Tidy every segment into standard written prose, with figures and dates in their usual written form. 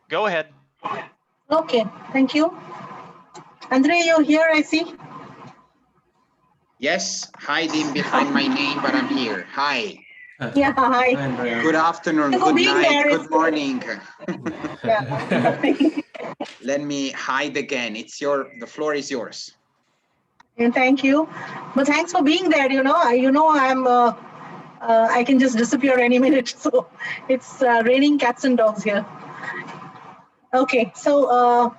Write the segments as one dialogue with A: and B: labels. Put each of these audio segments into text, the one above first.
A: Go ahead.
B: Okay, thank you. Andre, you're here, I see.
C: Yes, hiding behind my name, but I'm here. Hi.
B: Yeah, hi.
C: Good afternoon, good night, good morning.
B: Yeah.
C: Let me hide again. The floor is yours.
B: And thank you. But thanks for being there. I can just disappear any minute. So it's raining cats and dogs here. Okay, so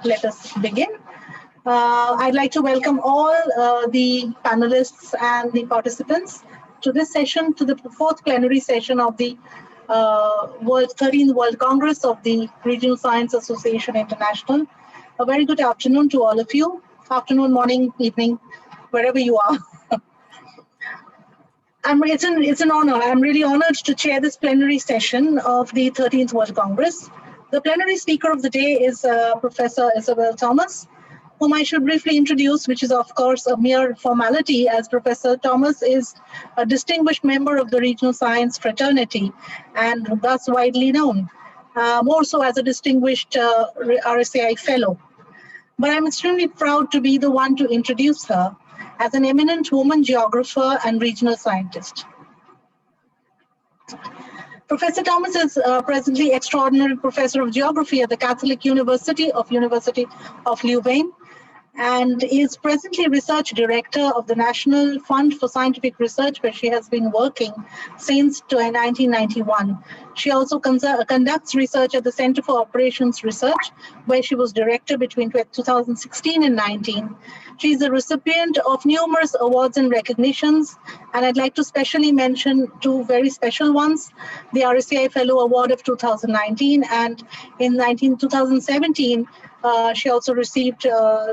B: let us begin. I'd like to welcome all the panelists and the participants to this session, to the fourth plenary session of the 13th World Congress of the Regional Science Association International. A very good afternoon to all of you. Afternoon, morning, evening, wherever you are. It's an honor. I'm really honored to chair this plenary session of the 13th World Congress. The plenary speaker of the day is Professor Isabel Thomas, whom I should briefly introduce, which is of course a mere formality, as Professor Thomas is a distinguished member of the regional science fraternity and thus widely known, more so as a distinguished RSAI fellow. But I'm extremely proud to be the one to introduce her as an eminent woman geographer and regional scientist. Professor Thomas is presently extraordinary professor of geography at the Catholic University of Louvain, and is presently research director of the National Fund for Scientific Research, where she has been working since 1991. She also conducts research at the Center for Operations Research, where she was director between 2016 and 19. She is a recipient of numerous awards and recognitions, and I'd like to specially mention two very special ones: the RSAI Fellow Award of 2019, and in 2017, she also received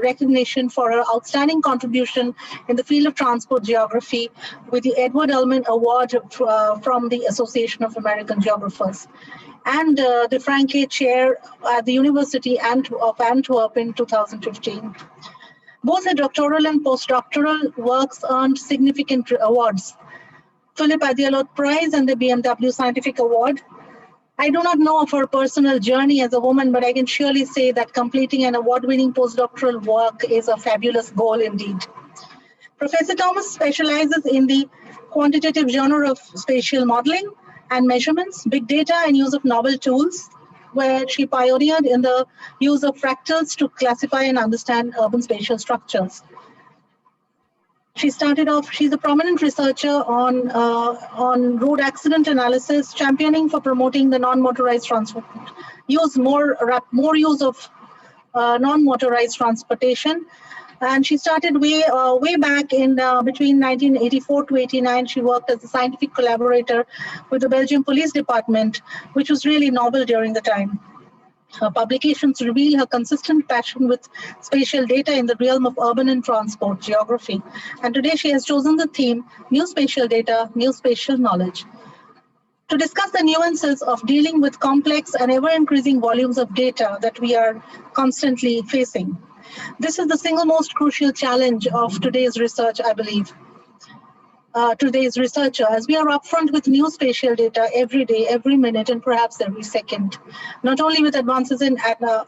B: recognition for her outstanding contribution in the field of transport geography with the Edward Ullman Award from the Association of American Geographers, and the Franke Chair at the University of Antwerp in 2015. Both her doctoral and postdoctoral works earned significant awards: Philip Adialot Prize and the BMW Scientific Award. I do not know of her personal journey as a woman, but I can surely say that completing an award-winning postdoctoral work is a fabulous goal indeed. Professor Thomas specializes in the quantitative genre of spatial modeling and measurements, big data, and use of novel tools, where she pioneered in the use of fractals to classify and understand urban spatial structures. She's a prominent researcher on road accident analysis, championing for promoting the non-motorized transport, more use of non-motorized transportation. And she started way back in between 1984 to 89. She worked as a scientific collaborator with the Belgian Police Department, which was really novel during the time. Her publications reveal her consistent passion with spatial data in the realm of urban and transport geography. And today she has chosen the theme, New Spatial Data, New Spatial Knowledge, to discuss the nuances of dealing with complex and ever-increasing volumes of data that we are constantly facing. This is the single most crucial challenge of today's research, I believe. Today's researcher, as we are upfront with new spatial data every day, every minute, and perhaps every second, not only with advances in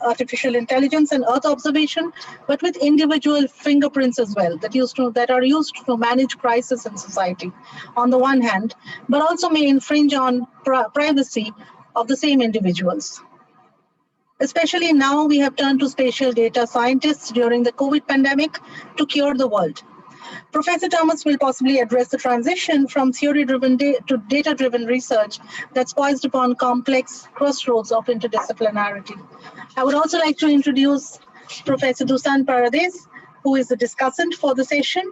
B: artificial intelligence and Earth observation, but with individual fingerprints as well that are used to manage crisis in society, on the one hand, but also may infringe on privacy of the same individuals. Especially now, we have turned to spatial data scientists during the COVID pandemic to cure the world. Professor Thomas will possibly address the transition from theory-driven to data-driven research that's poised upon complex crossroads of interdisciplinarity. I would also like to introduce Professor Dusan Paradis, who is the discussant for the session,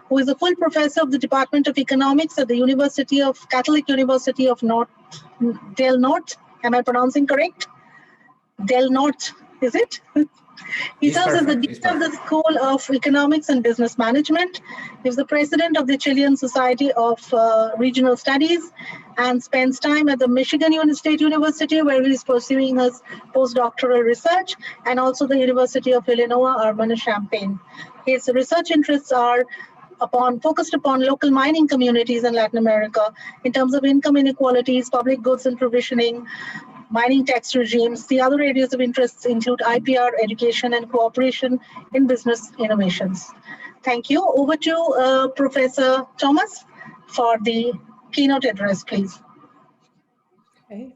B: who is a full professor of the Department of Economics at the Catholic University of Del Norte. Am I pronouncing correct? Del Norte, is it? He serves as the dean of the School of Economics and Business Management. He is the president of the Chilean Society of Regional Studies and spends time at the Michigan State University, where he is pursuing his postdoctoral research, and also the University of Illinois Urbana-Champaign. His research interests are focused upon local mining communities in Latin America in terms of income inequalities, public goods and provisioning, mining tax regimes. The other areas of interest include IPR, education, and cooperation in business innovations. Thank you. Over to Professor Thomas for the keynote address, please.
A: Okay.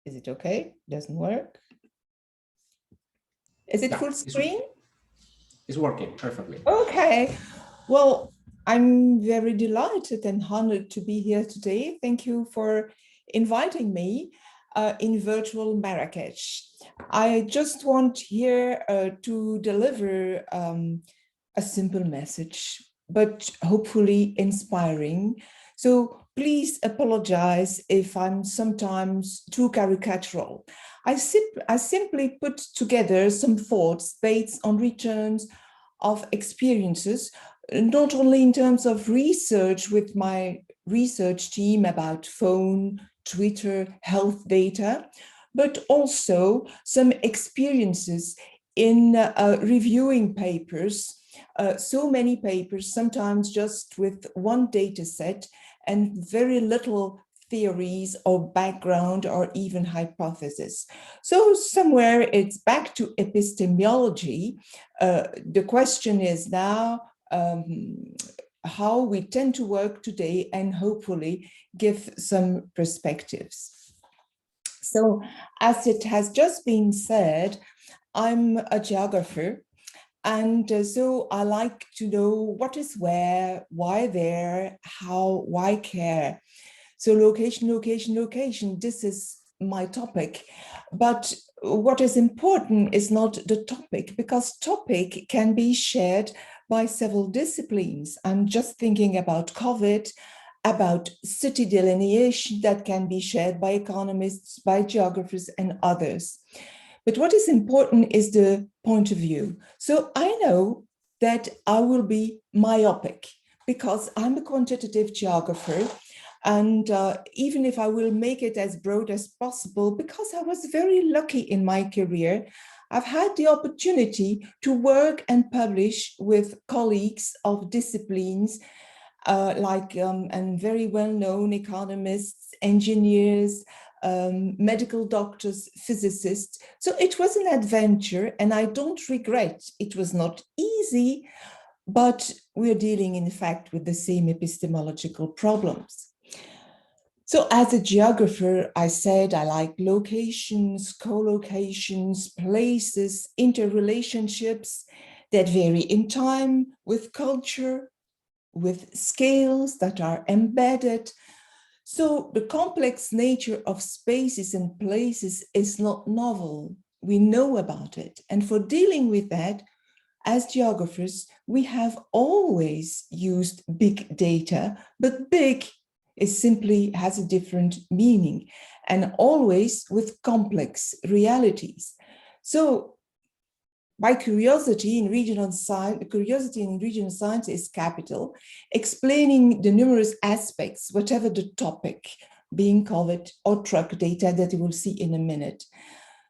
A: Is it okay? Doesn't work? Is it full screen?
D: It's working perfectly.
A: Okay. Well, I'm very delighted and honored to be here today. Thank you for inviting me in virtual Marrakech. I just want here to deliver a simple message, but hopefully inspiring. So please apologize if I'm sometimes too caricatural. I simply put together some thoughts based on returns of experiences, not only in terms of research with my research team about phone, Twitter, health data, but also some experiences in reviewing papers, so many papers, sometimes just with one data set and very little theories or background or even hypothesis. So somewhere it's back to epistemology. The question is now how we tend to work today and hopefully give some perspectives. So as it has just been said, I'm a geographer. And so I like to know what is where, why there, how, why care. So location, location, location, this is my topic. But what is important is not the topic, because topic can be shared by several disciplines. I'm just thinking about COVID, about city delineation that can be shared by economists, by geographers and others. But what is important is the point of view. So I know that I will be myopic because I'm a quantitative geographer. And even if I will make it as broad as possible, because I was very lucky in my career, I've had the opportunity to work and publish with colleagues of disciplines and very well-known economists, engineers, medical doctors, physicists. So it was an adventure, and I don't regret. It was not easy, but we're dealing, in fact, with the same epistemological problems. So as a geographer, I said I like locations, co-locations, places, interrelationships that vary in time, with culture, with scales that are embedded. So the complex nature of spaces and places is not novel. We know about it. And for dealing with that, as geographers, we have always used big data, but big is simply has a different meaning, and always with complex realities. So my curiosity in regional science is capital, explaining the numerous aspects, whatever the topic, being COVID or truck data that you will see in a minute.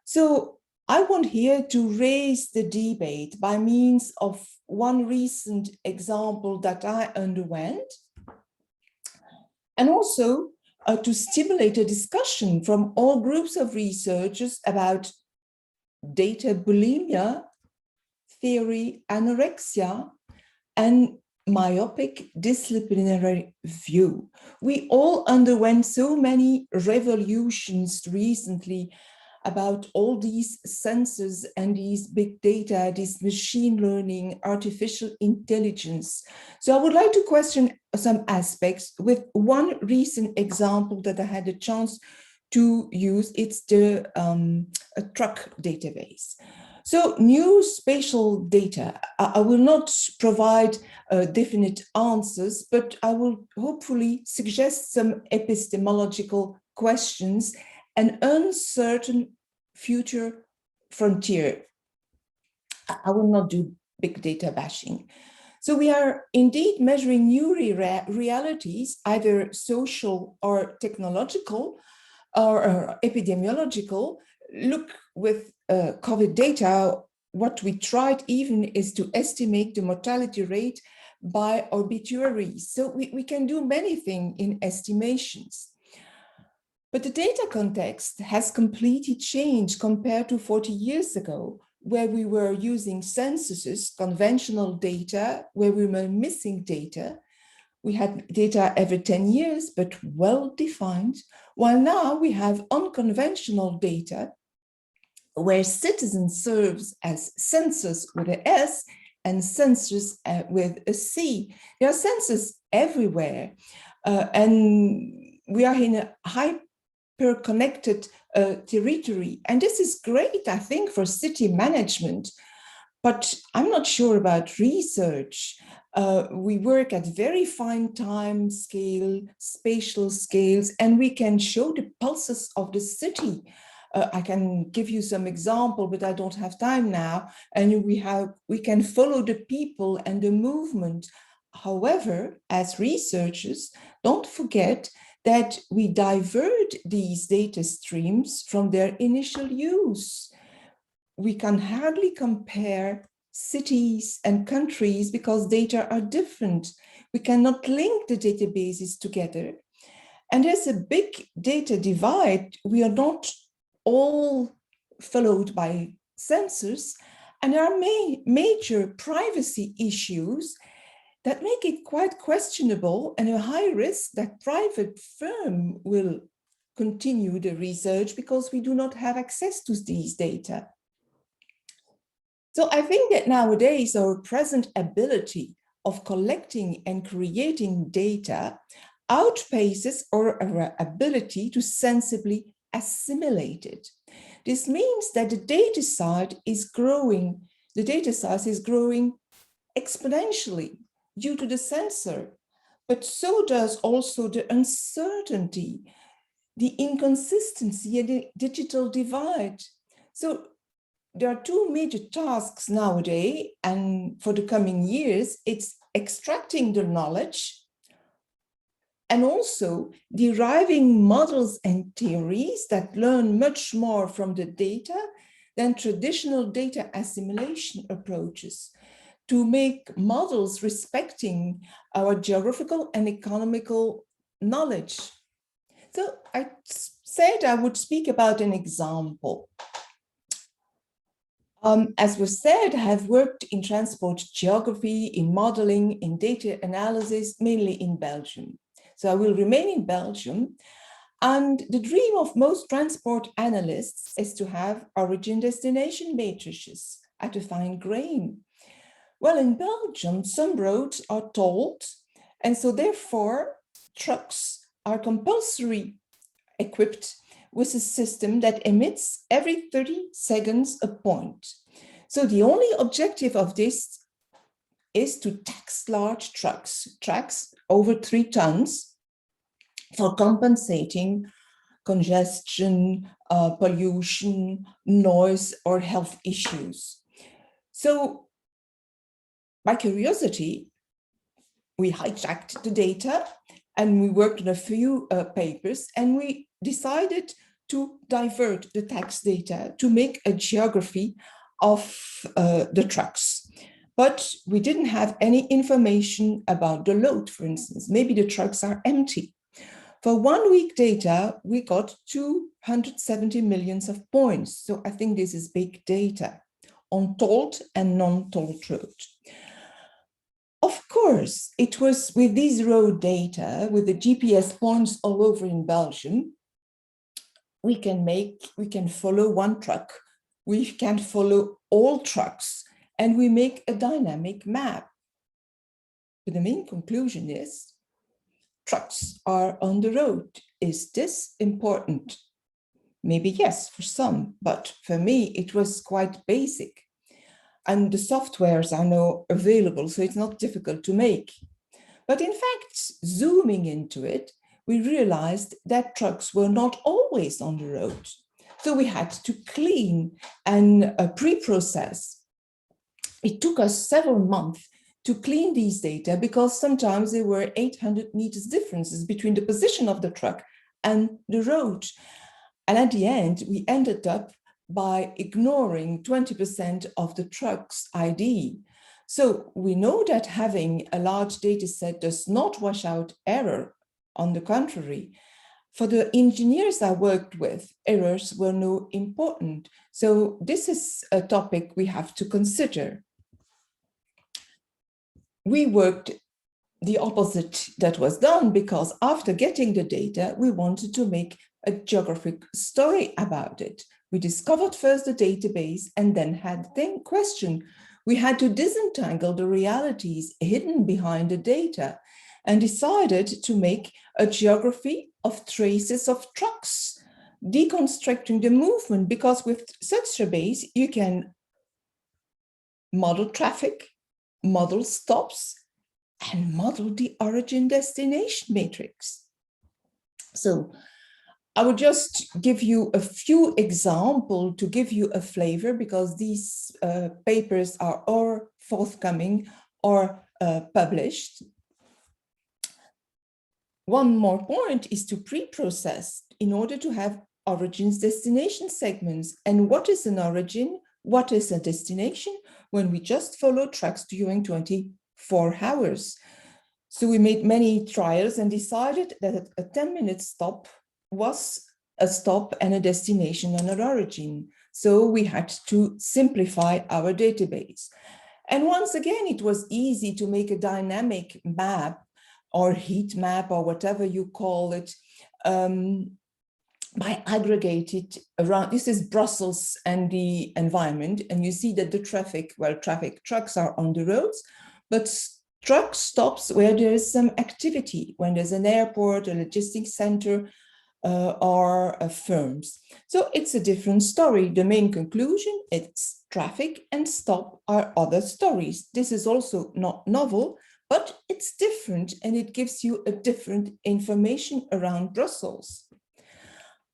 A: So I want here to raise the debate by means of one recent example that I underwent, and also to stimulate a discussion from all groups of researchers about data bulimia, theory, anorexia, and myopic disciplinary view. We all underwent so many revolutions recently about all these sensors and these big data, this machine learning, artificial intelligence. So I would like to question some aspects with one recent example that I had a chance to use. It's the truck database. So new spatial data, I will not provide definite answers, but I will hopefully suggest some epistemological questions, an uncertain future frontier. I will not do big data bashing. So we are indeed measuring new realities, either social or technological or epidemiological. Look, with COVID data, what we tried even is to estimate the mortality rate by obituaries. So we can do many things in estimations. But the data context has completely changed compared to 40 years ago, where we were using censuses, conventional data, where we were missing data. We had data every 10 years, but well-defined, while now we have unconventional data, where citizen serves as census with an S and census with a C. There are censuses everywhere, and we are in a hyper-connected territory. And this is great, I think, for city management, but I'm not sure about research. We work at very fine time scale, spatial scales, and we can show the pulses of the city. I can give you some example, but I don't have time now. And we can follow the people and the movement. However, as researchers, don't forget that we divert these data streams from their initial use. We can hardly compare cities and countries because data are different. We cannot link the databases together. And there's a big data divide. We are not all followed by census, and there are major privacy issues that make it quite questionable and a high risk that private firm will continue the research because we do not have access to these data. So I think that nowadays our present ability of collecting and creating data outpaces our ability to sensibly assimilate it. This means that the data size is growing exponentially due to the sensor, but so does also the uncertainty, the inconsistency, and the digital divide. So there are two major tasks nowadays, and for the coming years, it's extracting the knowledge and also deriving models and theories that learn much more from the data than traditional data assimilation approaches, to make models respecting our geographical and economical knowledge. So I said I would speak about an example. As was said, I have worked in transport geography, in modeling, in data analysis, mainly in Belgium. So I will remain in Belgium. And the dream of most transport analysts is to have origin-destination matrices at a fine grain. Well, in Belgium, some roads are tolled, and so therefore trucks are compulsory equipped with a system that emits every 30 seconds a point. So the only objective of this is to tax large trucks over 3 tons for compensating congestion, pollution, noise, or health issues. So by curiosity, we hijacked the data and we worked on a few papers, and we decided to divert the tax data to make a geography of the trucks. But we didn't have any information about the load, for instance. Maybe the trucks are empty. For 1 week data, we got 270 million of points. So I think this is big data on tolled and non-tolled roads. Of course, it was with these road data, with the GPS points all over in Belgium, we can follow one truck, we can follow all trucks, and we make a dynamic map. But the main conclusion is, trucks are on the road. Is this important? Maybe yes, for some, but for me, it was quite basic. And the softwares are now available, so it's not difficult to make. But in fact, zooming into it, we realized that trucks were not always on the road. So we had to clean and pre-process It took us several months to clean these data because sometimes there were 800 meters differences between the position of the truck and the road. And at the end, we ended up by ignoring 20% of the truck's ID. So we know that having a large data set does not wash out error. On the contrary, for the engineers I worked with, errors were no important. So this is a topic we have to consider. We worked the opposite that was done because after getting the data, we wanted to make a geographic story about it. We discovered first the database and then had the question. We had to disentangle the realities hidden behind the data and decided to make a geography of traces of trucks, deconstructing the movement, because with such a base, you can model traffic, model stops, and model the origin-destination matrix. So I would just give you a few examples to give you a flavor, because these papers are or forthcoming or published. One more point is to pre-process in order to have origins destination segments. And what is an origin? What is a destination? When we just follow tracks during 24 hours. So we made many trials and decided that a 10-minute stop was a stop and a destination and an origin. So we had to simplify our database. And once again, it was easy to make a dynamic map or heat map or whatever you call it, by aggregated around. This is Brussels and the environment. And you see that the traffic, well, trucks are on the roads, but truck stops where there is some activity, when there's an airport, a logistics center, or firms. So it's a different story. The main conclusion, it's traffic and stop are other stories. This is also not novel, but it's different and it gives you a different information around Brussels.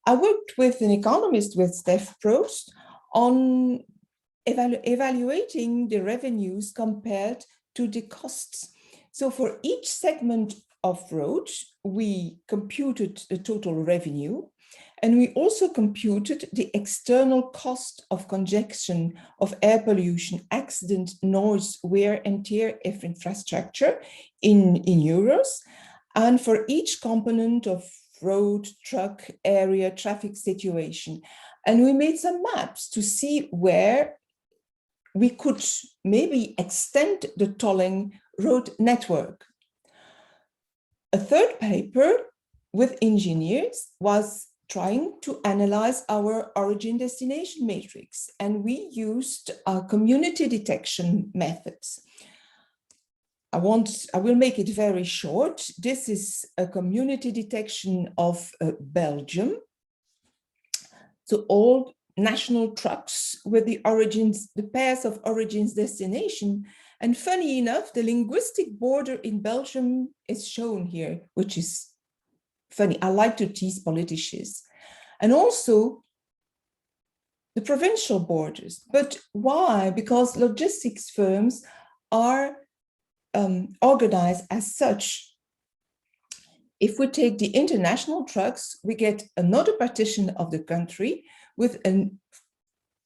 A: I worked with an economist, with Steph Prost, on evaluating the revenues compared to the costs. So for each segment of road, we computed the total revenue, and we also computed the external cost of congestion, of air pollution, accident, noise, wear and tear of infrastructure in euros. And for each component of road, truck, area, traffic situation. And we made some maps to see where we could maybe extend the tolling road network. A third paper with engineers was trying to analyze our origin destination matrix, and we used community detection methods. I will make it very short. This is a community detection of Belgium. So all national trucks with the origins, the pairs of origins destination. And funny enough, the linguistic border in Belgium is shown here, which is funny. I like to tease politicians. And also the provincial borders. But why? Because logistics firms are organized as such. If we take the international trucks, we get another partition of the country with an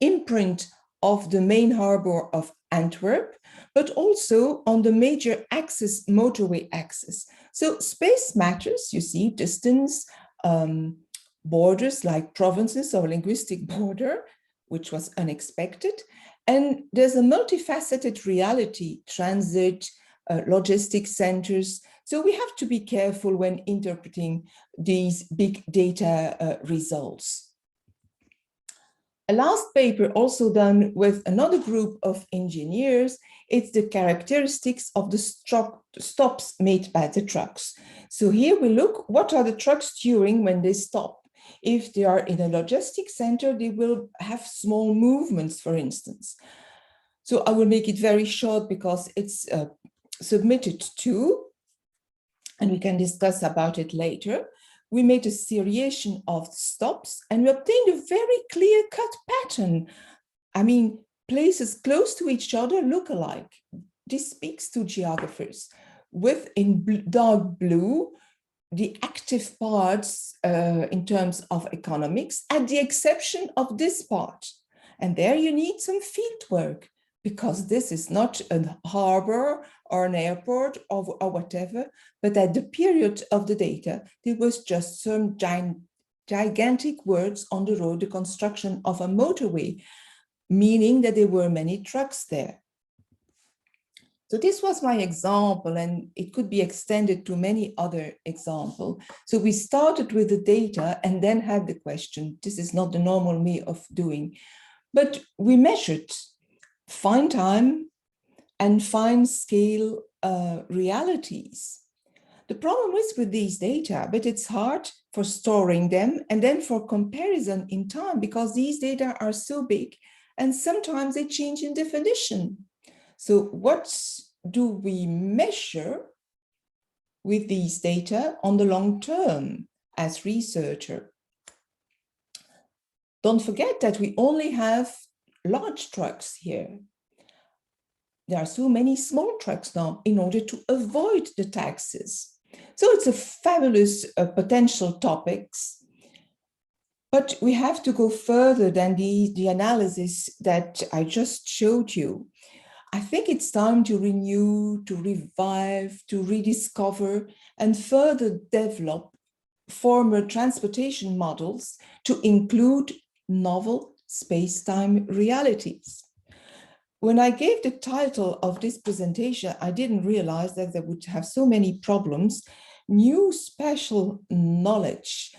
A: imprint of the main harbor of Antwerp, but also on the major axis, motorway axis. So space matters, you see, distance, borders like provinces or linguistic border, which was unexpected. And there's a multifaceted reality, transit, logistics centers. So we have to be careful when interpreting these big data results. A last paper also done with another group of engineers, it's the characteristics of the stops made by the trucks. So here we look, what are the trucks doing when they stop? If they are in a logistics center, they will have small movements, for instance. So I will make it very short because it's submitted to, and we can discuss about it later. We made a seriation of stops and we obtained a very clear-cut pattern. I mean, places close to each other look alike. This speaks to geographers. With in dark blue, the active parts in terms of economics, at the exception of this part. And there you need some field work, because this is not a harbor or an airport or whatever, but at the period of the data, there was just some gigantic words on the road, the construction of a motorway, meaning that there were many trucks there. So this was my example, and it could be extended to many other examples. So we started with the data and then had the question. This is not the normal way of doing, but we measured fine time and fine scale realities. The problem is with these data, but it's hard for storing them and then for comparison in time, because these data are so big and sometimes they change in definition. So what do we measure with these data on the long term as researcher? Don't forget that we only have large trucks here. There are so many small trucks now in order to avoid the taxes. So it's a fabulous potential topics, but we have to go further than the analysis that I just showed you. I think it's time to renew, to revive, to rediscover, and further develop former transportation models to include novel space-time realities. When I gave the title of this presentation, I didn't realize that there would have so many problems. New spatial knowledge,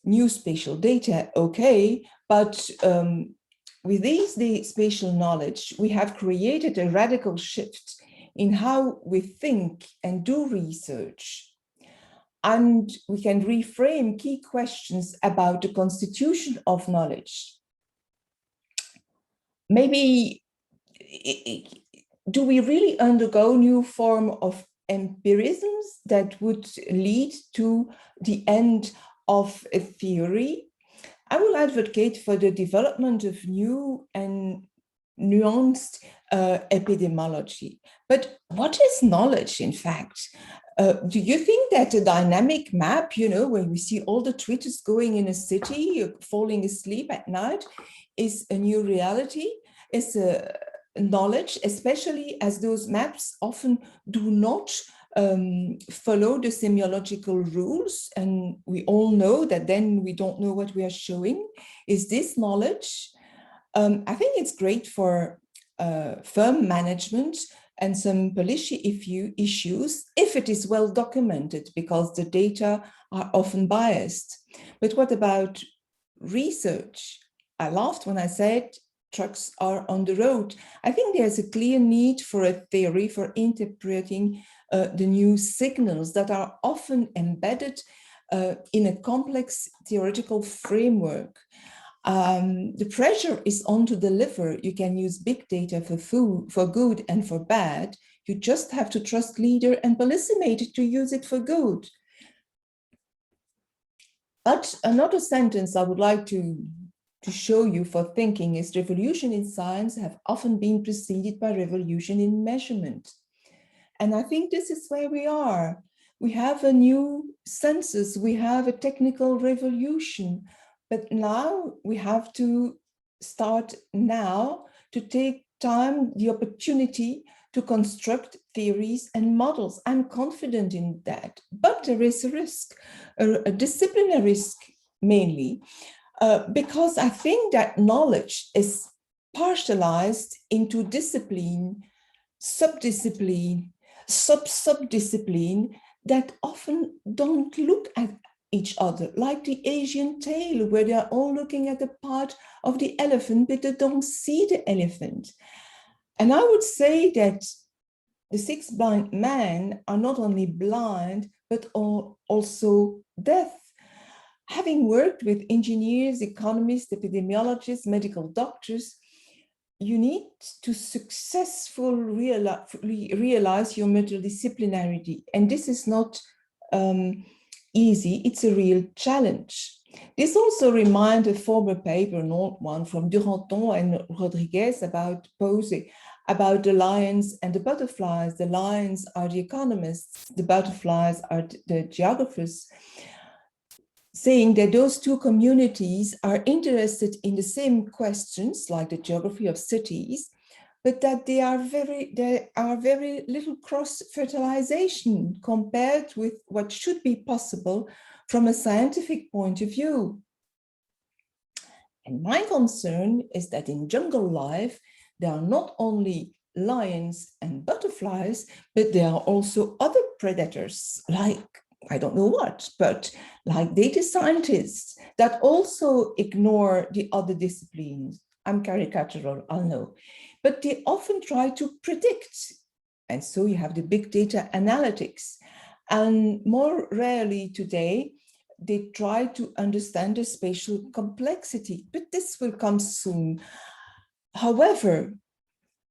A: new spatial data, okay, but with the spatial knowledge, we have created a radical shift in how we think and do research. And we can reframe key questions about the constitution of knowledge. Maybe, do we really undergo new form of empirisms that would lead to the end of a theory? I will advocate for the development of new and nuanced epidemiology. But what is knowledge, in fact? Do you think that a dynamic map, where we see all the tweeters going in a city, falling asleep at night, is a new reality? Is a knowledge, especially as those maps often do not follow the semiological rules, and we all know that then we don't know what we are showing. Is this knowledge? I think it's great for firm management and some policy issues if it is well documented, because the data are often biased. But what about research? I laughed when I said trucks are on the road. I think there's a clear need for a theory for interpreting the new signals that are often embedded in a complex theoretical framework. The pressure is on to deliver. You can use big data for good and for bad. You just have to trust leader and policymakers to use it for good. But another sentence I would like to show you for thinking is revolution in science have often been preceded by revolution in measurement. And I think this is where we are. We have a new census, we have a technical revolution, but now we have to start now to take time, the opportunity to construct theories and models. I'm confident in that, but there is a risk, a disciplinary risk mainly, because I think that knowledge is partialized into discipline, subdiscipline, subdiscipline that often don't look at each other, like the Asian tale, where they're all looking at the part of the elephant, but they don't see the elephant. And I would say that the 6 blind men are not only blind, but also deaf. Having worked with engineers, economists, epidemiologists, medical doctors, you need to successfully realize your multidisciplinarity. And this is not easy, it's a real challenge. This also reminds a former paper, an old one, from Duranton and Rodriguez about posing, about the lions and the butterflies. The lions are the economists, the butterflies are the geographers, saying that those two communities are interested in the same questions, like the geography of cities, but that there are very little cross-fertilization compared with what should be possible from a scientific point of view. And my concern is that in jungle life, there are not only lions and butterflies, but there are also other predators, like, I don't know what, but like data scientists that also ignore the other disciplines. I'm caricatural, I know, but they often try to predict. And so you have the big data analytics. And more rarely today, they try to understand the spatial complexity, but this will come soon. However,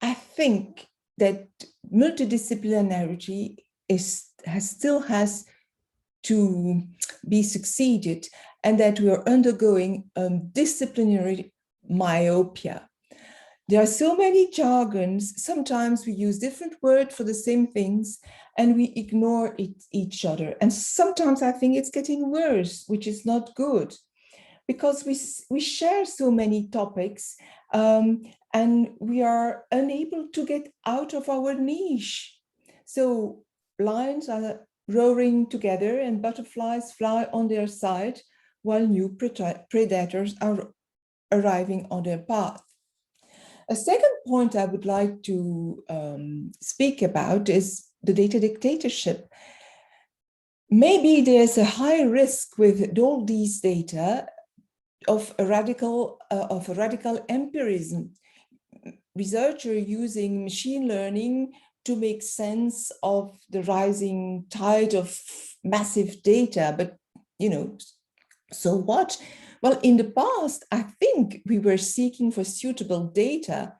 A: I think that multidisciplinarity still has to be succeeded, and that we are undergoing disciplinary myopia. There are so many jargons. Sometimes we use different words for the same things and we ignore each other. And sometimes I think it's getting worse, which is not good, because we share so many topics and we are unable to get out of our niche. So lions are roaring together and butterflies fly on their side while new predators are arriving on their path. A second point I would like to speak about is the data dictatorship. Maybe there's a high risk with all these data of a radical empirism. Researchers using machine learning to make sense of the rising tide of massive data, but so what? Well, in the past, I think we were seeking for suitable data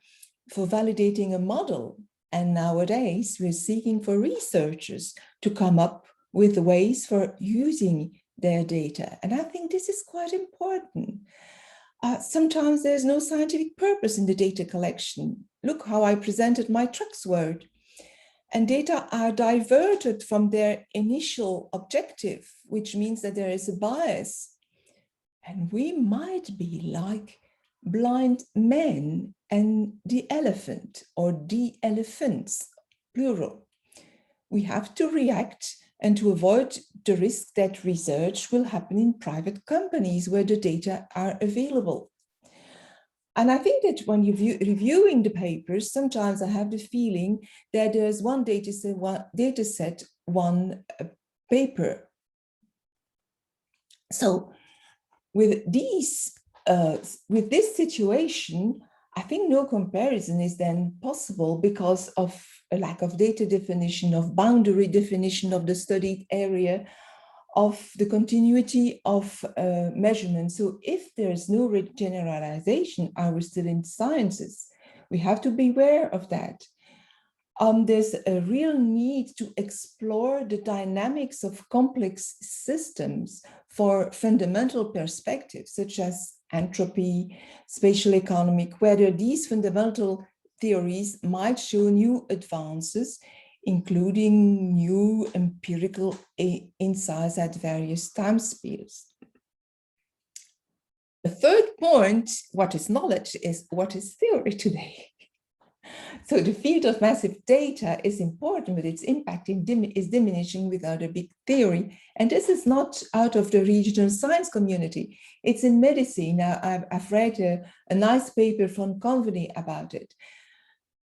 A: for validating a model. And nowadays, we're seeking for researchers to come up with ways for using their data. And I think this is quite important. Sometimes there's no scientific purpose in the data collection. Look how I presented my trucks word. And data are diverted from their initial objective, which means that there is a bias. And we might be like blind men and the elephant, or the elephants, plural. We have to react and to avoid the risk that research will happen in private companies where the data are available. And I think that when you're reviewing the papers, sometimes I have the feeling that there's one data set, one paper. So with this situation, I think no comparison is then possible because of a lack of data definition, of boundary definition of the studied area, of the continuity of measurement. So if there's no generalization, are we still in sciences? We have to be aware of that. There's a real need to explore the dynamics of complex systems for fundamental perspectives, such as entropy, spatial economic, whether these fundamental theories might show new advances, including new empirical insights at various time scales. The third point, what is knowledge, is what is theory today? So the field of massive data is important, but its impact is diminishing without a big theory. And this is not out of the regional science community. It's in medicine. Now, I've read a nice paper from Conveny about it.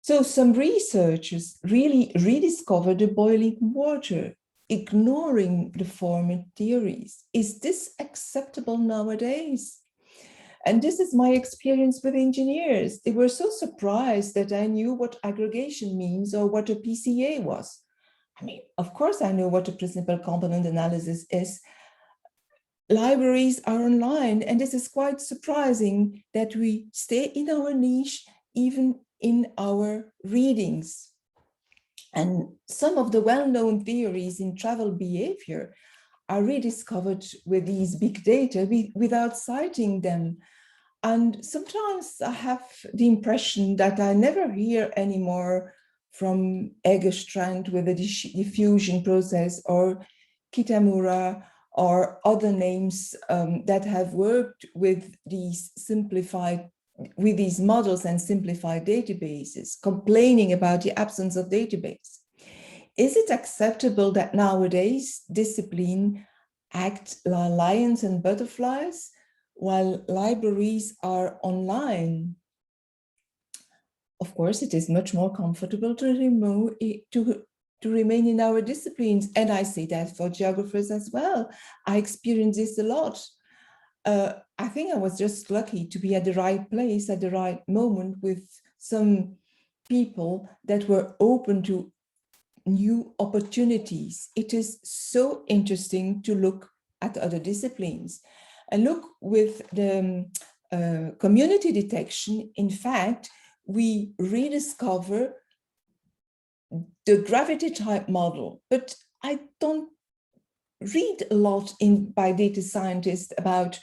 A: So some researchers really rediscovered the boiling water, ignoring the former theories. Is this acceptable nowadays? And this is my experience with engineers. They were so surprised that I knew what aggregation means or what a PCA was. I mean, of course, I know what a principal component analysis is. Libraries are online, and this is quite surprising that we stay in our niche, even in our readings. And some of the well-known theories in travel behavior are rediscovered with these big data without citing them. And sometimes I have the impression that I never hear anymore from Egerstrand with the diffusion process, or Kitamura, or other names that have worked with these models and simplified databases, complaining about the absence of database. Is it acceptable that nowadays discipline act like lions and butterflies while libraries are online? Of course, it is much more comfortable to remain in our disciplines. And I say that for geographers as well. I experience this a lot. I think I was just lucky to be at the right place at the right moment with some people that were open to new opportunities. It is so interesting to look at other disciplines. And look, with the community detection, in fact, we rediscover the gravity type model, but I don't read a lot by data scientists about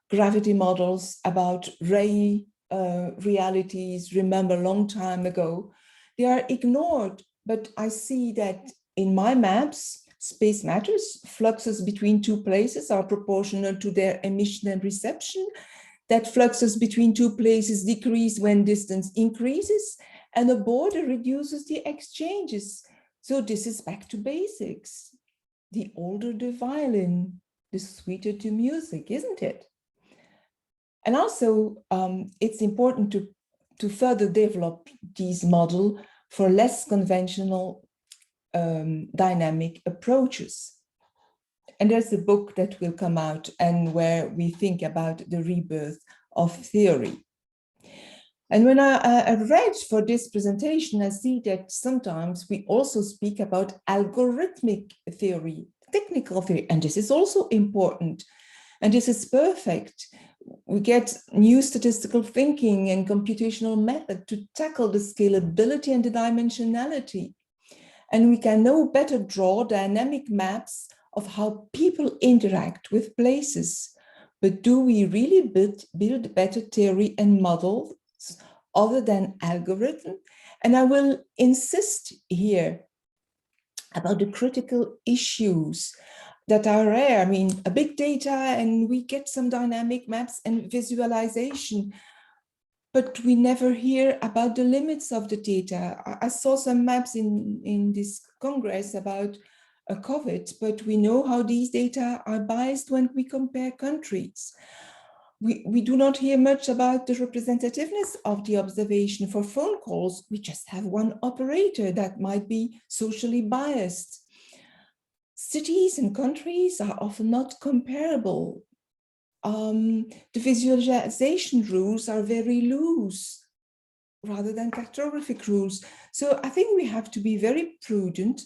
A: gravity models, about ray realities. Remember, a long time ago, they are ignored. But I see that in my maps, space matters. Fluxes between two places are proportional to their emission and reception. That fluxes between two places decrease when distance increases, and a border reduces the exchanges. So this is back to basics. The older the violin, the sweeter the music, isn't it? And also, it's important to further develop these models for less conventional dynamic approaches. And there's a book that will come out and where we think about the rebirth of theory. And when I read for this presentation, I see that sometimes we also speak about algorithmic theory, technical theory, and this is also important. And this is perfect. We get new statistical thinking and computational method to tackle the scalability and the dimensionality. And we can now better draw dynamic maps of how people interact with places. But do we really build better theory and models other than algorithm? And I will insist here about the critical issues that are rare. I mean, a big data, and we get some dynamic maps and visualization, but we never hear about the limits of the data. I saw some maps in this Congress about COVID, but we know how these data are biased when we compare countries. We do not hear much about the representativeness of the observation. For phone calls, we just have one operator that might be socially biased. Cities and countries are often not comparable. The visualization rules are very loose rather than cartographic rules. So I think we have to be very prudent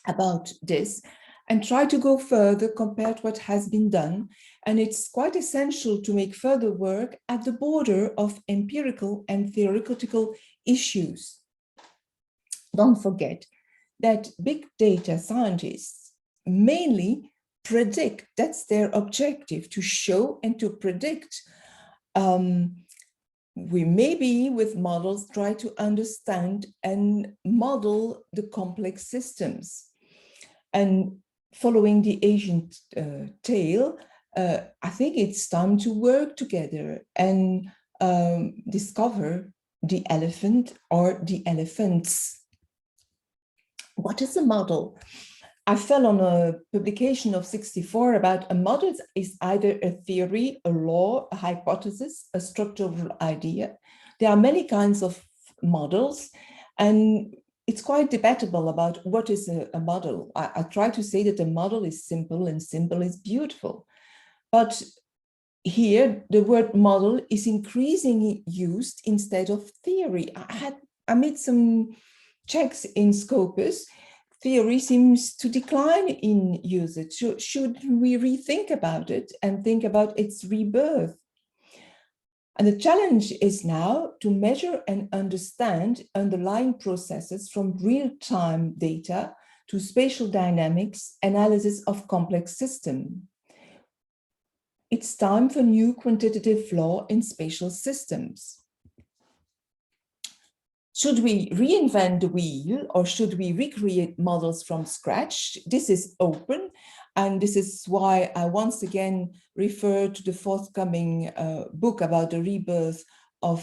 A: about this and try to go further compared to what has been done. And it's quite essential to make further work at the border of empirical and theoretical issues. Don't forget that big data scientists mainly predict, that's their objective, to show and to predict. We maybe with models try to understand and model the complex systems. And following the ancient tale, I think it's time to work together and discover the elephant or the elephants. What is a model? I fell on a publication of 1964 about a model is either a theory, a law, a hypothesis, a structural idea. There are many kinds of models, and it's quite debatable about what is a model. I try to say that a model is simple and simple is beautiful. But here, the word model is increasingly used instead of theory. I made some checks in Scopus. Theory seems to decline in usage. Should we rethink about it and think about its rebirth? And the challenge is now to measure and understand underlying processes from real-time data to spatial dynamics, analysis of complex systems. It's time for new quantitative law in spatial systems. Should we reinvent the wheel or should we recreate models from scratch? This is open, and this is why I once again refer to the forthcoming book about the rebirth of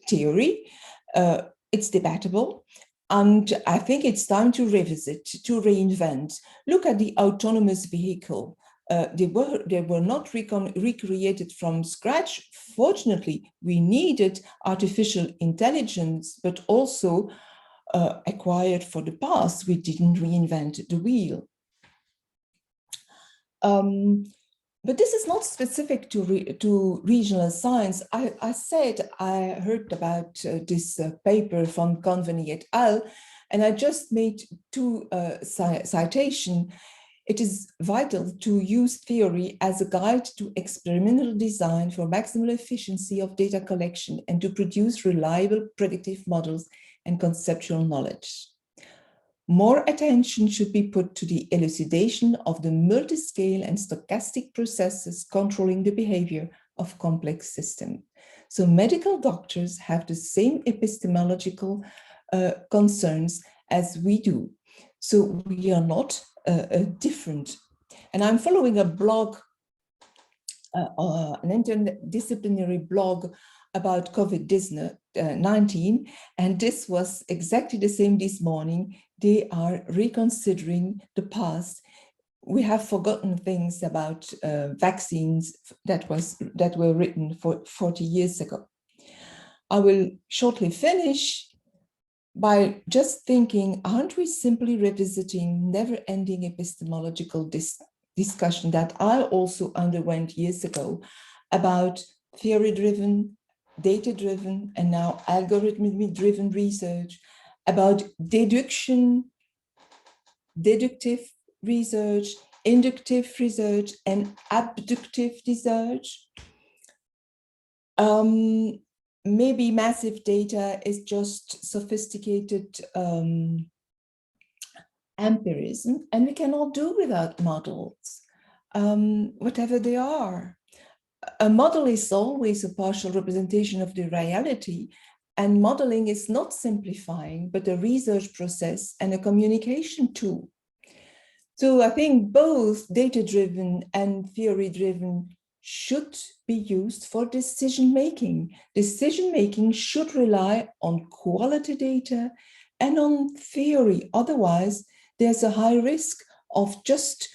A: theory. It's debatable, and I think it's time to revisit, to reinvent. Look at the autonomous vehicle. They were not recreated from scratch. Fortunately, we needed artificial intelligence, but also acquired for the past. We didn't reinvent the wheel. But this is not specific to regional science. I said I heard about this paper from Conveny et al., and I just made two citations. It is vital to use theory as a guide to experimental design for maximal efficiency of data collection and to produce reliable predictive models and conceptual knowledge. More attention should be put to the elucidation of the multi-scale and stochastic processes controlling the behavior of complex systems. So medical doctors have the same epistemological concerns as we do. So we are not different. And I'm following a blog, an interdisciplinary blog about COVID-19, and this was exactly the same this morning. They are reconsidering the past. We have forgotten things about vaccines that were written for 40 years ago. I will shortly finish by just thinking, aren't we simply revisiting never-ending epistemological discussion that I also underwent years ago about theory-driven, data-driven, and now algorithmic-driven research, about deductive research, inductive research, and abductive research? Maybe massive data is just sophisticated empirism, and we cannot do without models, whatever they are. A model is always a partial representation of the reality, and modeling is not simplifying, but a research process and a communication tool. So I think both data-driven and theory-driven should be used for decision-making. Decision-making should rely on quality data and on theory. Otherwise, there's a high risk of just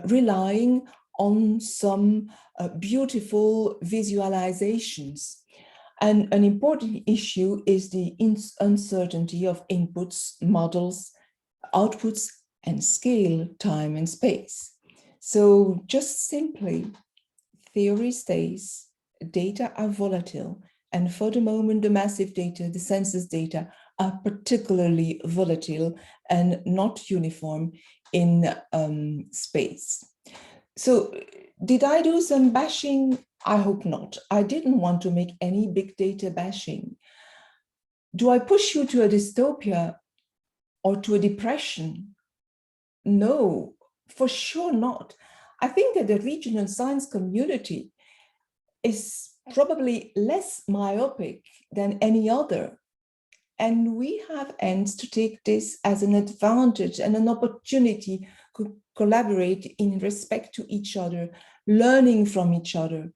A: relying on some beautiful visualizations. And an important issue is the uncertainty of inputs, models, outputs, and scale, time and space. So just simply, theory stays, data are volatile, and for the moment, the massive data, the census data, are particularly volatile and not uniform in space. So did I do some bashing? I hope not. I didn't want to make any big data bashing. Do I push you to a dystopia or to a depression? No, for sure not. I think that the regional science community is probably less myopic than any other. And we have ends to take this as an advantage and an opportunity to collaborate in respect to each other, learning from each other.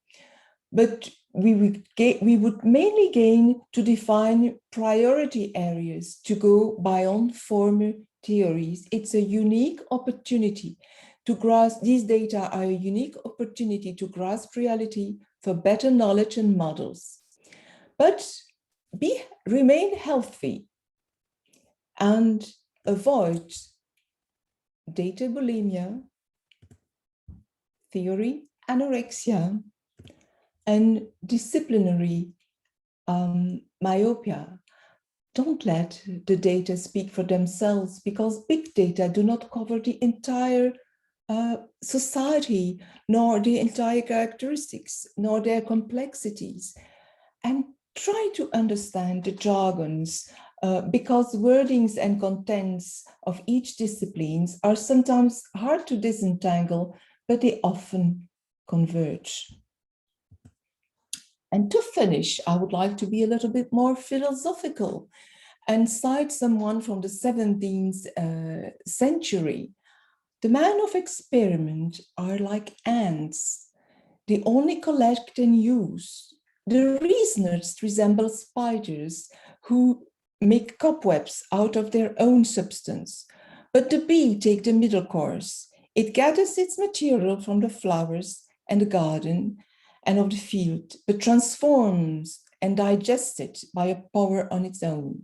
A: But we would mainly gain to define priority areas to go beyond former theories. It's a unique opportunity to grasp, these data are a unique opportunity to grasp reality for better knowledge and models. But remain healthy and avoid data bulimia, theory anorexia, and disciplinary myopia. Don't let the data speak for themselves, because big data do not cover the entire society, nor the entire characteristics, nor their complexities. And try to understand the jargons because wordings and contents of each disciplines are sometimes hard to disentangle, but they often converge. And to finish, I would like to be a little bit more philosophical and cite someone from the 17th century. The men of experiment are like ants. They only collect and use. The reasoners resemble spiders who make cobwebs out of their own substance. But the bee takes the middle course. It gathers its material from the flowers and the garden and of the field, but transforms and digests it by a power on its own.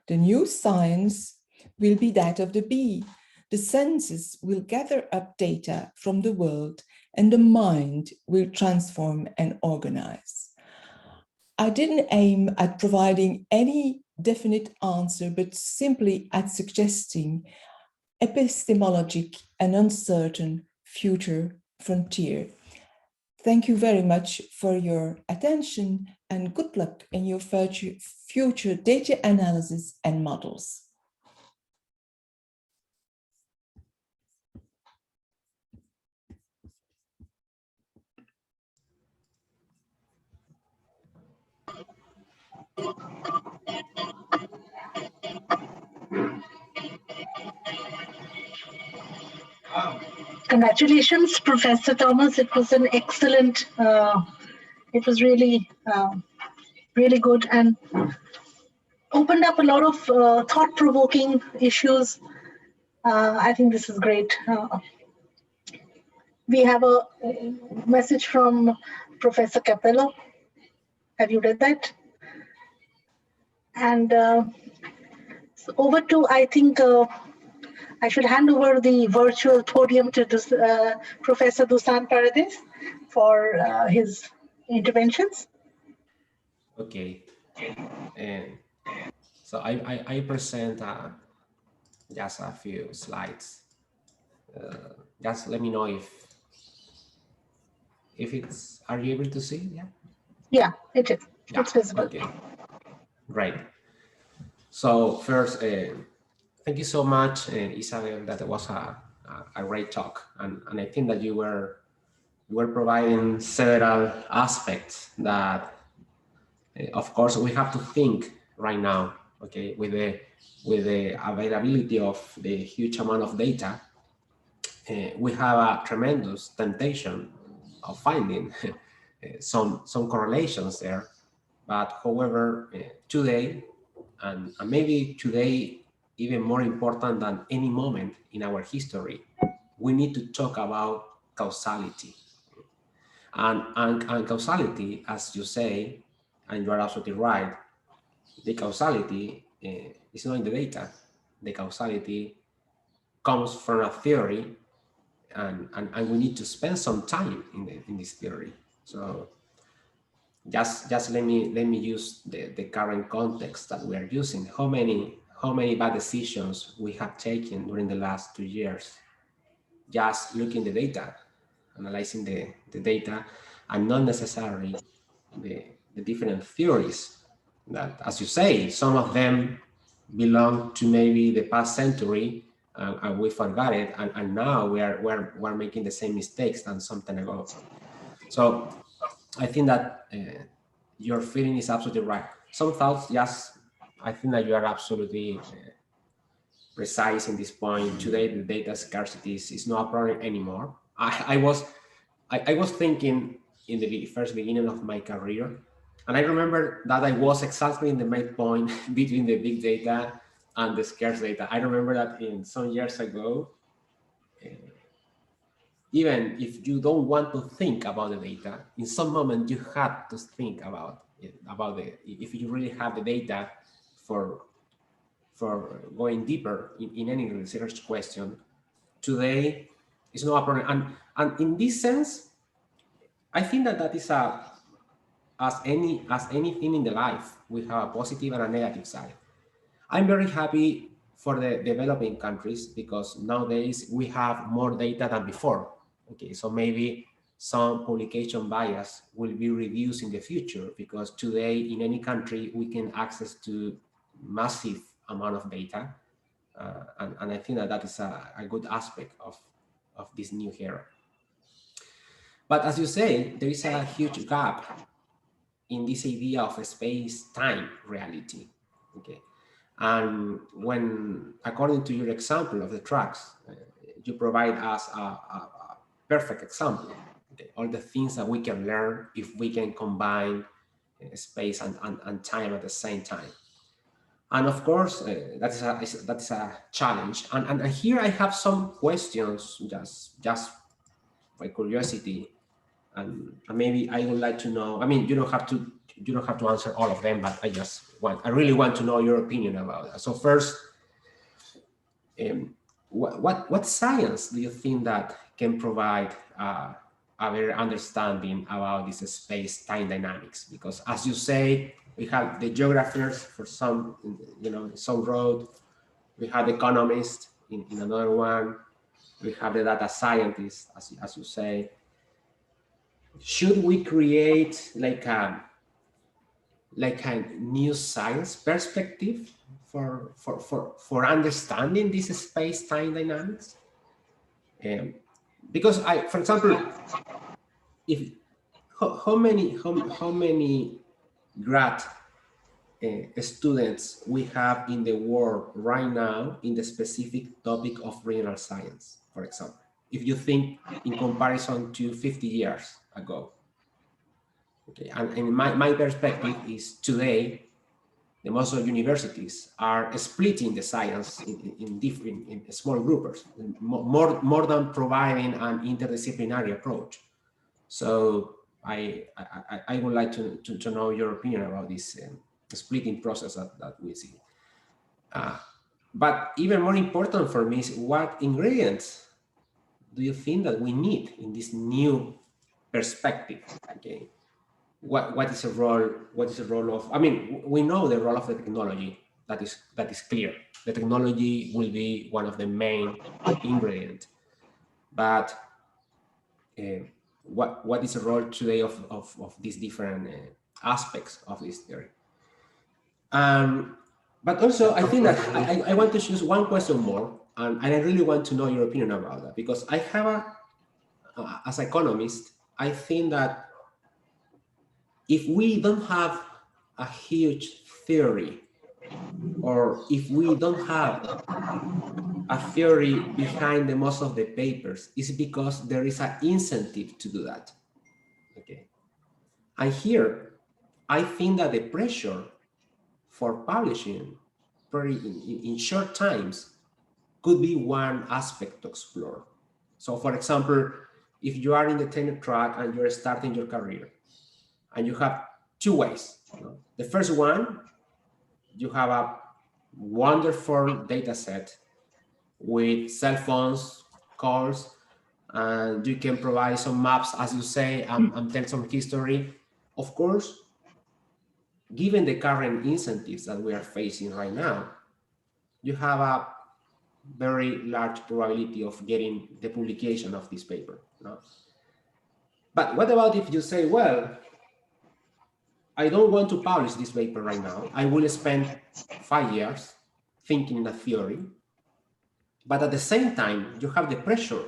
A: The new science will be that of the bee. The senses will gather up data from the world, and the mind will transform and organize. I didn't aim at providing any definite answer, but simply at suggesting epistemologic and uncertain future frontier. Thank you very much for your attention and good luck in your future data analysis and models.
B: Congratulations, Professor Thomas. It was an excellent, it was really, really good and opened up a lot of thought-provoking issues. I think this is great. We have a message from Professor Capello. Have you read that? And so over to, I think, I should hand over the virtual podium to Professor Dusan Paradis for his interventions.
D: Okay. And so I present just a few slides. Just let me know if it's, are you able to see? Yeah.
B: Yeah, it is.
D: Yeah.
B: It's visible.
D: Okay. Right. So first, thank you so much, Isabel. That was a great talk, and I think that you were providing several aspects that, of course, we have to think right now. Okay, with the availability of the huge amount of data, we have a tremendous temptation of finding some correlations there. But however, today, and maybe today even more important than any moment in our history, we need to talk about causality. And causality, as you say, and you are absolutely right, the causality is not in the data. The causality comes from a theory, and we need to spend some time in this theory. So just let me use the current context that we are using. How many bad decisions we have taken during the last 2 years, just looking the data, analyzing the data, and not necessarily the different theories that, as you say, some of them belong to maybe the past century, and we forgot it, and now we're making the same mistakes than some time ago. So I think that your feeling is absolutely right. Some thoughts, yes, I think that you are absolutely precise in this point. Today, the data scarcity is not a problem anymore. I was thinking in the first beginning of my career, and I remember that I was exactly in the midpoint between the big data and the scarce data. I remember that in some years ago, even if you don't want to think about the data, in some moment you have to think about it, if you really have the data for going deeper in any research question. Today, it's not a problem. And in this sense, I think that is as anything in the life, we have a positive and a negative side. I'm very happy for the developing countries because nowadays we have more data than before. Okay, so maybe some publication bias will be reduced in the future because today in any country we can access to massive amount of data. And I think that that is a good aspect of this new era. But as you say, there is a huge gap in this idea of a space-time reality. Okay, and when, according to your example of the tracks, you provide us a perfect example. Okay, all the things that we can learn if we can combine space and time at the same time. And of course, that's a challenge. And here I have some questions, just by curiosity, and maybe I would like to know. I mean, you don't have to answer all of them, but I really want to know your opinion about that. So first, what science do you think that can provide a better understanding about this space-time dynamics? Because as you say, we have the geographers for some, some road. We have economists in another one. We have the data scientists, as you say. Should we create like a new science perspective for understanding this space-time dynamics? Because for example, if how many grad students we have in the world right now in the specific topic of regional science, for example, if you think in comparison to 50 years ago. Okay, and my perspective is today, the most of universities are splitting the science in small groups, more than providing an interdisciplinary approach. So I would like to know your opinion about this splitting process that we see. But even more important for me is what ingredients do you think that we need in this new perspective? Okay, what is the role of? I mean, we know the role of the technology. That is clear. The technology will be one of the main ingredients. But what is the role today of these different aspects of this theory? But also, I think that I want to choose one question more, and I really want to know your opinion about that, because I have as an economist, I think that if we don't have a huge theory, or if we don't have a theory behind the most of the papers, it's because there is an incentive to do that. Okay, and here I think that the pressure for publishing in short times could be one aspect to explore. So for example, if you are in the tenure track and you're starting your career, and you have two ways. The first one, you have a wonderful data set with cell phones, calls, and you can provide some maps, as you say, and tell some history. Of course, given the current incentives that we are facing right now, you have a very large probability of getting the publication of this paper. No? But what about if you say, well, I don't want to publish this paper right now. I will spend 5 years thinking in a theory, but at the same time, you have the pressure.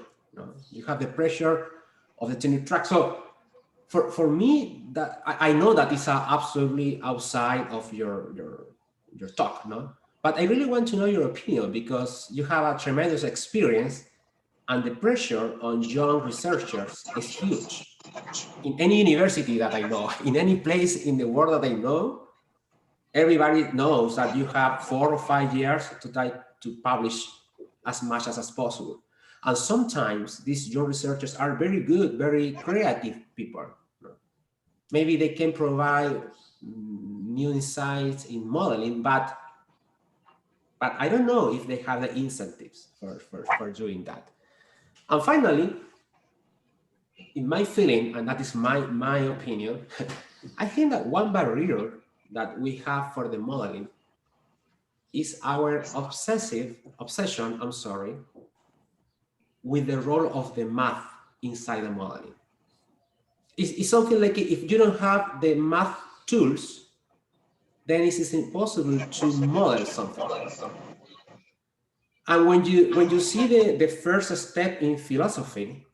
D: You have the pressure of the tenure track. So for me, that I know that is absolutely outside of your talk, no? But I really want to know your opinion, because you have a tremendous experience, and the pressure on young researchers is huge. In any university that I know, in any place in the world that I know, everybody knows that you have 4 or 5 years to try to publish as much as possible. And sometimes these young researchers are very good, very creative people. Maybe they can provide new insights in modeling, but I don't know if they have the incentives for doing that. And finally, in my feeling, and that is my opinion, I think that one barrier that we have for the modeling is our obsession, with the role of the math inside the modeling. It's something like, if you don't have the math tools, then it is impossible to model something. And when you see the first step in philosophy,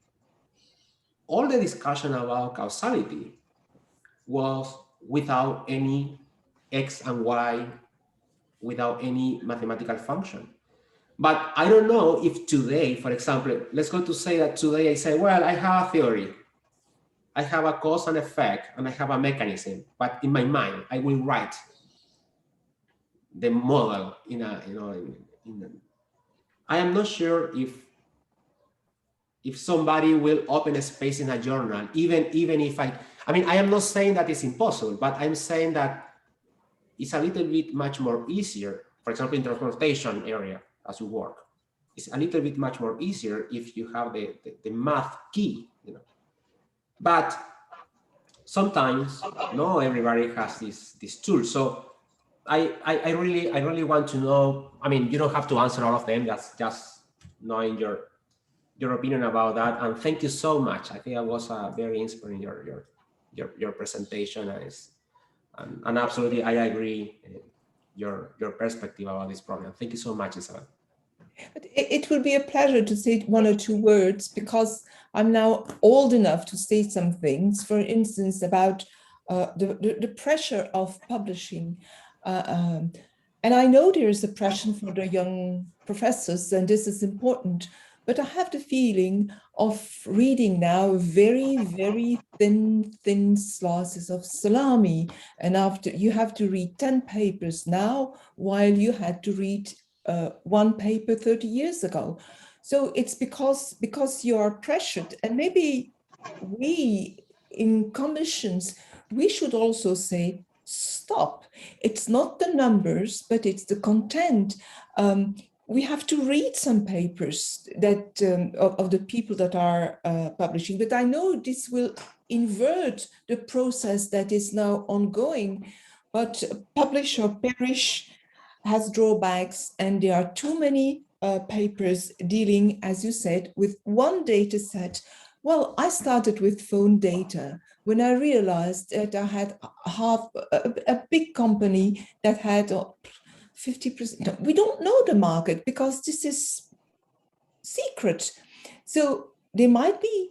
D: all the discussion about causality was without any X and Y, without any mathematical function. But I don't know if today, for example, let's go to say that today I say, well, I have a theory. I have a cause and effect, and I have a mechanism. But in my mind, I will write the model in a, I am not sure if somebody will open a space in a journal, even if I mean, I am not saying that it's impossible, but I'm saying that it's a little bit much more easier, for example, in transportation area, as you work, it's a little bit much more easier if you have the math key, But sometimes not everybody has this tool. So I really want to know. I mean, you don't have to answer all of them. That's just knowing your opinion about that. And thank you so much. I think that was very inspiring your presentation, and absolutely I agree your perspective about this problem. Thank you so much, Isabel.
A: It will be a pleasure to say one or two words, because I'm now old enough to say some things, for instance, about the pressure of publishing. And I know there is a pressure for the young professors, and this is important, but I have the feeling of reading now very, very thin slices of salami. And after you have to read 10 papers now, while you had to read one paper 30 years ago. So it's because you are pressured, and maybe we in commissions, we should also say, stop. It's not the numbers, but it's the content. We have to read some papers that of the people that are publishing, but I know this will invert the process that is now ongoing, but publish or perish has drawbacks, and there are too many papers dealing, as you said, with one data set. Well, I started with phone data when I realized that I had a big company that had 50%. We don't know the market because this is secret. So there might be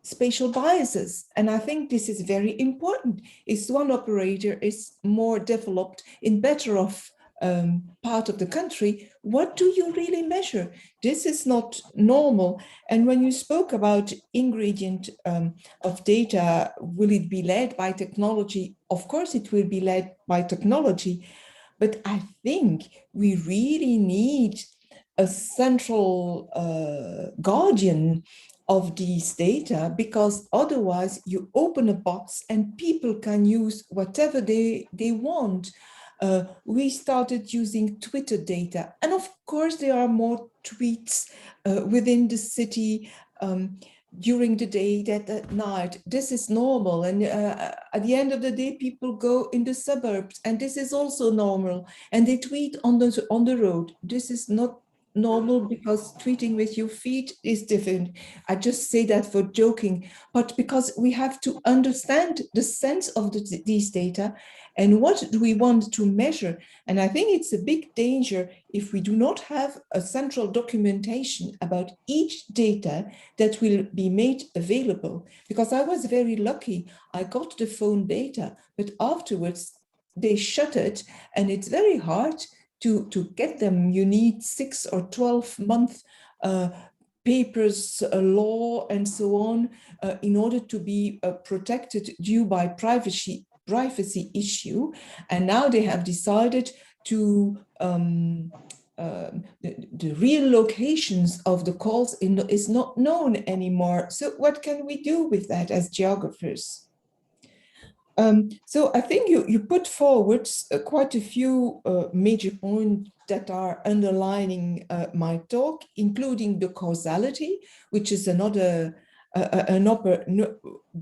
A: spatial biases. And I think this is very important. If one operator is more developed in better off part of the country, what do you really measure? This is not normal. And when you spoke about ingredient of data, will it be led by technology? Of course, it will be led by technology. But I think we really need a central guardian of these data, because otherwise you open a box and people can use whatever they want. We started using Twitter data, and of course there are more tweets within the city during the day than at night. This is normal, and at the end of the day people go in the suburbs, and this is also normal, and they tweet on the road. This is not normal, because tweeting with your feet is different. I just say that for joking, but because we have to understand the sense of these data and what do we want to measure. And I think it's a big danger if we do not have a central documentation about each data that will be made available. Because I was very lucky, I got the phone data, but afterwards they shut it, and it's very hard to get them. You need 6 or 12 month papers, law, and so on, in order to be protected due by privacy issue. And now they have decided to the real locations of the calls is not known anymore. So what can we do with that as geographers? So I think you put forward quite a few major points that are underlining my talk, including the causality, which is another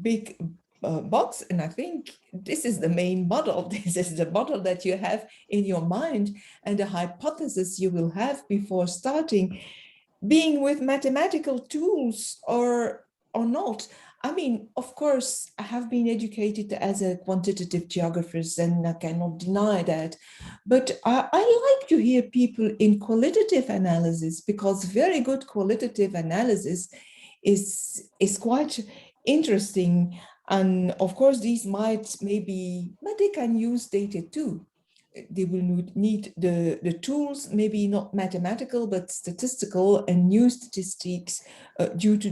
A: big box. And I think this is the main model. This is the model that you have in your mind, and the hypothesis you will have before starting. Being with mathematical tools or not, I mean, of course, I have been educated as a quantitative geographer, and I cannot deny that. But I like to hear people in qualitative analysis, because very good qualitative analysis is quite interesting. And of course, these might maybe, but they can use data too. They will need the tools, maybe not mathematical, but statistical and new statistics due to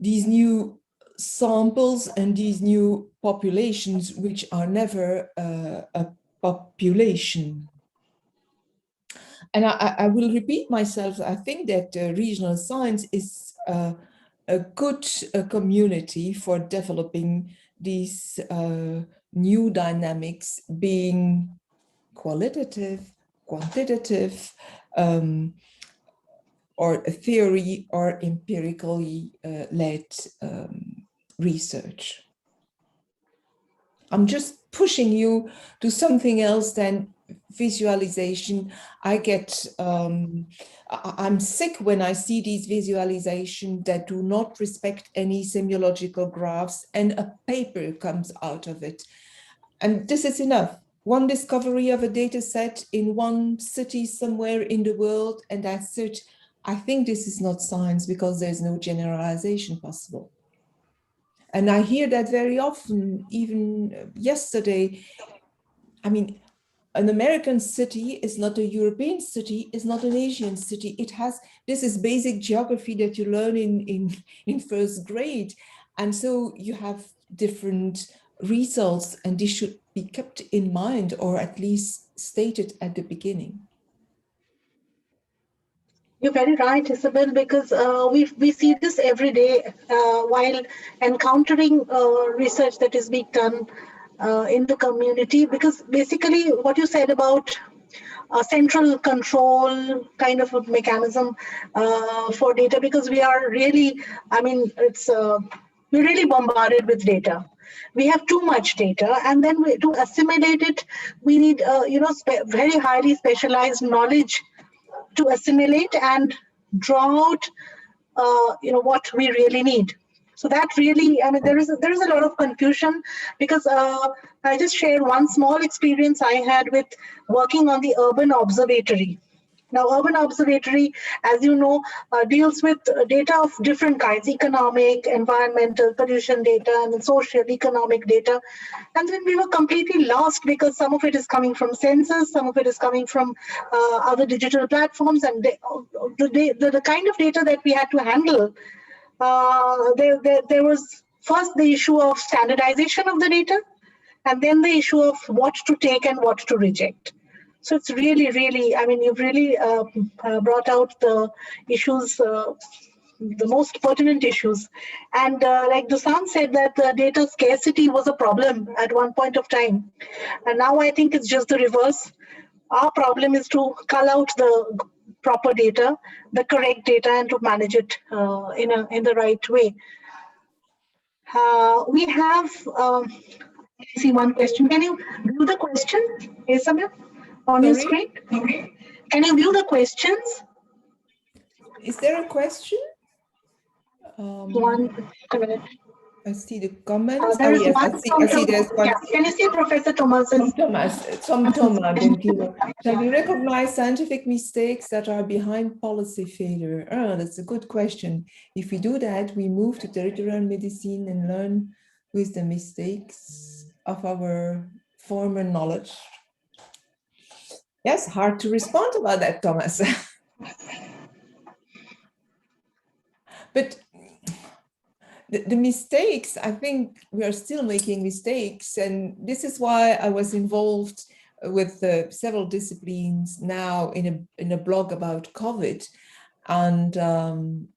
A: these new samples and these new populations, which are never a population. And I will repeat myself. I think that regional science is a good community for developing these new dynamics, being qualitative, quantitative, or a theory or empirically led research. I'm just pushing you to something else than visualization. I'm sick when I see these visualizations that do not respect any semiological graphs and a paper comes out of it. And this is enough. One discovery of a data set in one city somewhere in the world, and that's it. I think this is not science, because there's no generalization possible. And I hear that very often, even yesterday. I mean, an American city is not a European city, is not an Asian city. This is basic geography that you learn in first grade. And so you have different results, and this should be kept in mind, or at least stated at the beginning.
B: You're very right, Isabel, because we see this every day while encountering research that is being done in the community. Because basically, what you said about a central control kind of a mechanism for data, because we are really, I mean, we're really bombarded with data. We have too much data, and then to assimilate it, we need very highly specialized knowledge to assimilate and draw out what we really need. So that really, I mean, there is a lot of confusion, because I just share one small experience I had with working on the Urban Observatory. Now, Urban Observatory, as you know, deals with data of different kinds: economic, environmental, pollution data, and then social, economic data. And then we were completely lost, because some of it is coming from census, some of it is coming from other digital platforms, and the kind of data that we had to handle. There was first the issue of standardization of the data, and then the issue of what to take and what to reject. So it's really, really, I mean, you've really brought out the issues, the most pertinent issues. And like Dusan said, that data scarcity was a problem at one point of time. And now I think it's just the reverse. Our problem is to cull out the proper data, the correct data, and to manage it in the right way. We have, I see one question. Can you view the question, Isabel, on your screen? Can you view the questions?
A: Is there a question?
B: One minute.
A: I see the comments.
B: There is
A: yes,
B: one.
A: I see there's one.
B: Yeah. Can you see Professor Thomas?
A: Tom, shall we recognize scientific mistakes that are behind policy failure? Oh, that's a good question. If we do that, we move to territorial medicine and learn with the mistakes of our former knowledge. Yes, hard to respond about that, Thomas. But the mistakes, I think we are still making mistakes. And this is why I was involved with several disciplines now in a blog about COVID. And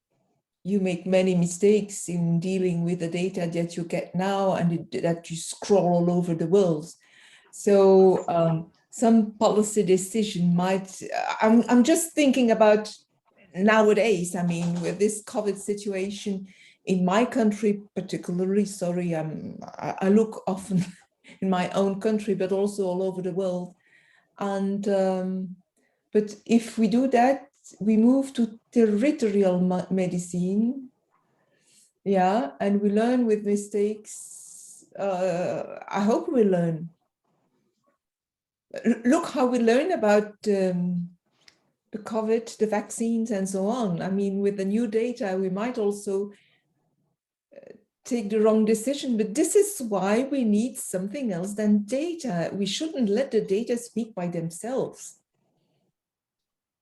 A: you make many mistakes in dealing with the data that you get now and that you scroll all over the world. So some policy decision might, I'm just thinking about nowadays, I mean, with this COVID situation, in my country particularly, sorry, I look often in my own country, but also all over the world. And but if we do that, we move to territorial medicine. Yeah, and we learn with mistakes. I hope we learn. Look how we learn about the COVID, the vaccines, and so on. I mean, with the new data, we might also take the wrong decision, but this is why we need something else than data. We shouldn't let the data speak by themselves.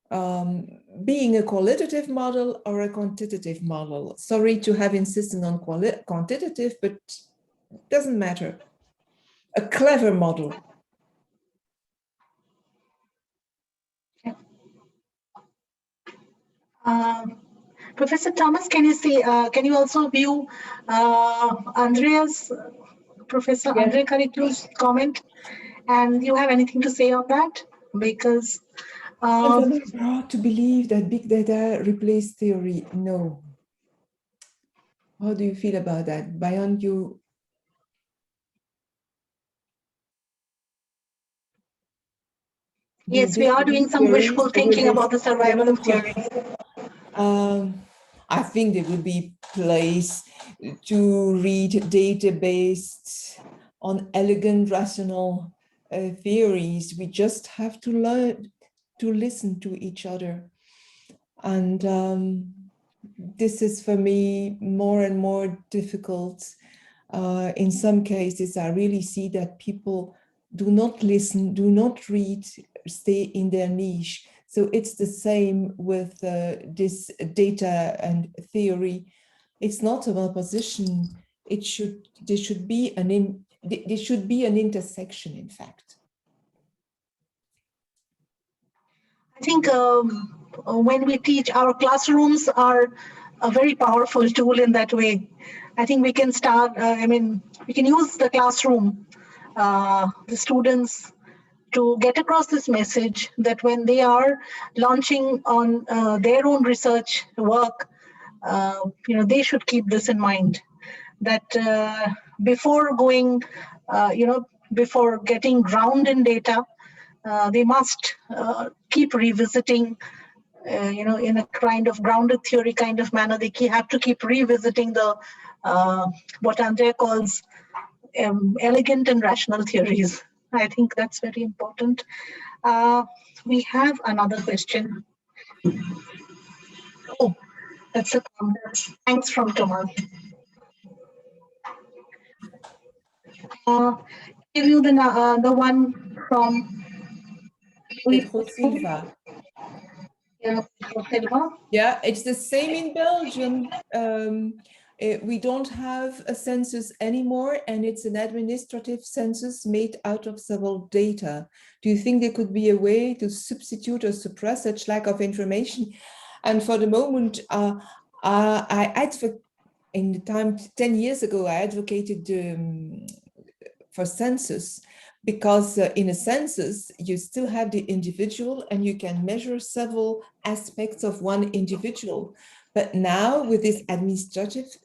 A: Being a qualitative model or a quantitative model. Sorry to have insisted on quantitative, but it doesn't matter. A clever model.
B: Professor Thomas, can you also view Andrea's, Professor Andrea Caritu's comment? And you have anything to say on that? Because
A: I'm very proud to believe that big data replace theory. No. How do you feel about that? Beyond you?
B: Yes, we are doing some wishful thinking about the survival of theory.
A: I think there will be place to read data-based on elegant, rational theories. We just have to learn to listen to each other. And this is for me more and more difficult. In some cases, I really see that people do not listen, do not read, stay in their niche. So it's the same with this data and theory. It's not an opposition. There should be an intersection, in fact.
B: I think when we teach, our classrooms are a very powerful tool in that way. I think we can start, we can use the classroom, the students, to get across this message that when they are launching on their own research work, they should keep this in mind, that before going, before getting drowned in data, they must keep revisiting, in a kind of grounded theory kind of manner. They have to keep revisiting the what Andrea calls elegant and rational theories. I think that's very important. We have another question. Oh, that's a comment. Thanks from Thomas. Give you the one from
A: Pedro Silva. Yeah, it's the same in Belgium. We don't have a census anymore, and it's an administrative census made out of several data. Do you think there could be a way to substitute or suppress such lack of information? And for the moment, I advocate, in the time 10 years ago, I advocated for census, because in a census, you still have the individual and you can measure several aspects of one individual. But now with this administrative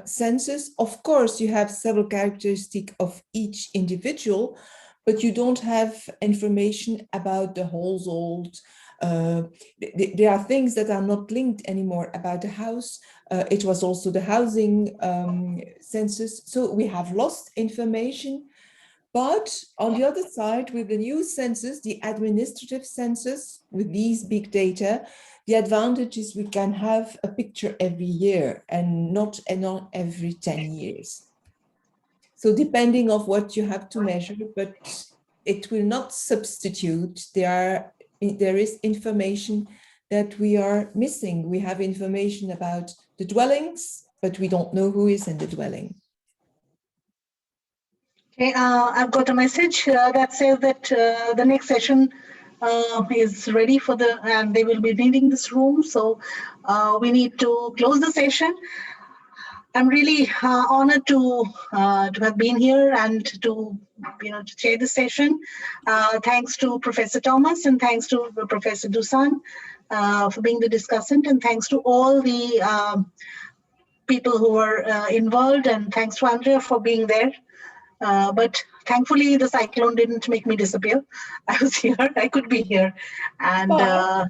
A: census, of course, you have several characteristics of each individual, but you don't have information about the household. There are things that are not linked anymore about the house. It was also the housing census. So we have lost information. But on the other side, with the new census, the administrative census, with these big data, the advantage is we can have a picture every year and not every 10 years. So depending on what you have to measure, but it will not substitute. There is information that we are missing. We have information about the dwellings, but we don't know who is in the dwelling.
B: Okay, I've got a message that says that the next session is ready and they will be needing this room. So we need to close the session. I'm really honored to have been here and to chair the session. Thanks to Professor Thomas and thanks to Professor Dusan for being the discussant, and thanks to all the people who were involved, and thanks to Andrea for being there. But thankfully, the cyclone didn't make me disappear. I was here. I could be here. And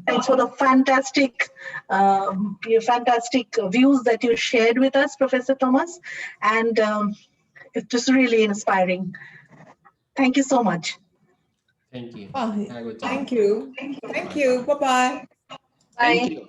B: thanks for the fantastic views that you shared with us, Professor Thomas. And it's just really inspiring. Thank you so much.
D: Thank you.
A: Thank you. Thank you. Bye-bye.
C: Thank you.